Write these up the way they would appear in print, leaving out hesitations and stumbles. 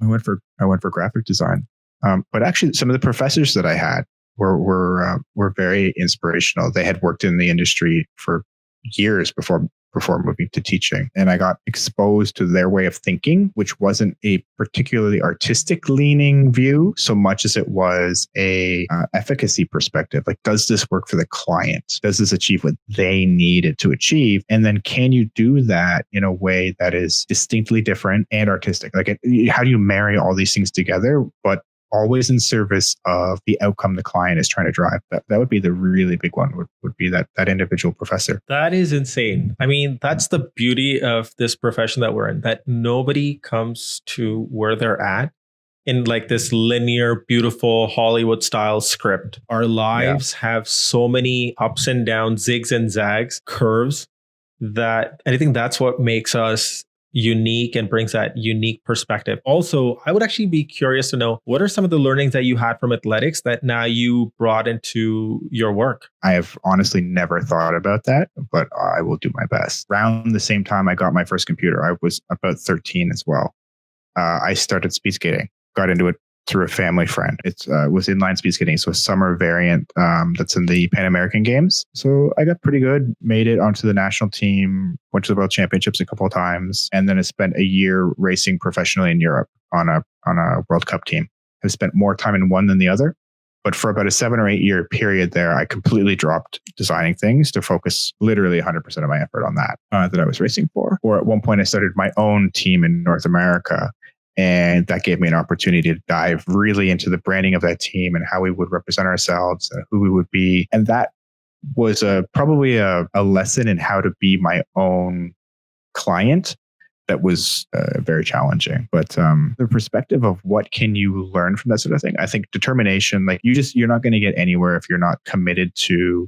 I went for graphic design. But actually, some of the professors that I had were very inspirational. They had worked in the industry for years before moving to teaching, and I got exposed to their way of thinking, which wasn't a particularly artistic leaning view so much as it was a efficacy perspective. Like, does this work for the client? Does this achieve what they needed to achieve? And then can you do that in a way that is distinctly different and artistic? Like, how do you marry all these things together, but always in service of the outcome the client is trying to drive? That would be the really big one, would be that individual professor. That is insane. I mean, that's the beauty of this profession that we're in, that nobody comes to where they're at in like this linear, beautiful Hollywood style script. Our lives have so many ups and downs, zigs and zags, curves, that I think that's what makes us unique and brings that unique perspective. Also, I would actually be curious to know, what are some of the learnings that you had from athletics that now you brought into your work? I have honestly never thought about that, but I will do my best. Around the same time I got my first computer, I was about 13 as well. I started speed skating, got into it through a family friend. It was inline speed skating, so a summer variant that's in the Pan American Games. So I got pretty good, made it onto the national team, went to the World Championships a couple of times, and then I spent a year racing professionally in Europe on a World Cup team. I've spent more time in one than the other, but for about a 7 or 8 year period there, I completely dropped designing things to focus literally 100% of my effort on that I was racing for. Or at one point, I started my own team in North America. And that gave me an opportunity to dive really into the branding of that team and how we would represent ourselves and who we would be. And that was probably a lesson in how to be my own client that was very challenging. But the perspective of what can you learn from that sort of thing, I think determination, like you're not going to get anywhere if you're not committed to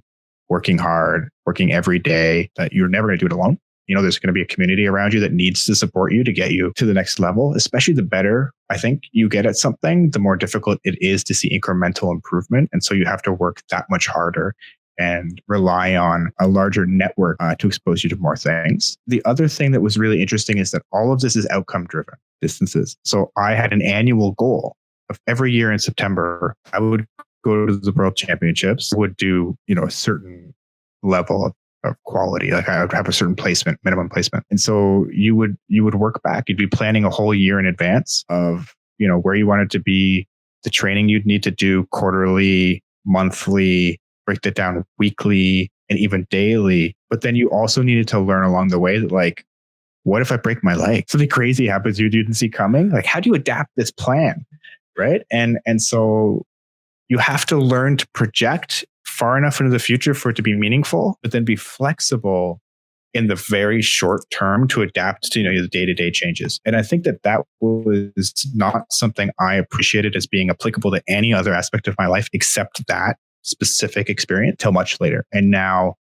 working hard, working every day, that you're never going to do it alone. There's going to be a community around you that needs to support you to get you to the next level. Especially the better, I think, you get at something, the more difficult it is to see incremental improvement. And so you have to work that much harder and rely on a larger network to expose you to more things. The other thing that was really interesting is that all of this is outcome driven distances. So I had an annual goal of every year in September, I would go to the World Championships, would do, a certain level of quality. Like I would have a certain placement, minimum placement. And so you would work back. You'd be planning a whole year in advance of, where you wanted to be, the training you'd need to do quarterly, monthly, break that down weekly, and even daily. But then you also needed to learn along the way that, like, what if I break my leg? Something crazy happens you didn't see coming. Like, how do you adapt this plan? Right. And so you have to learn to project far enough into the future for it to be meaningful, but then be flexible in the very short term to adapt to the day-to-day changes. And I think that was not something I appreciated as being applicable to any other aspect of my life except that specific experience till much later. And now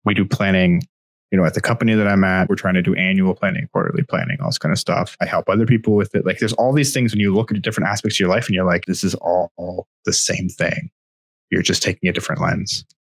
we do planning, at the company that I'm at, we're trying to do annual planning, quarterly planning, all this kind of stuff. I help other people with it. Like, there's all these things when you look at different aspects of your life and you're like, this is all the same thing. You're just taking a different lens.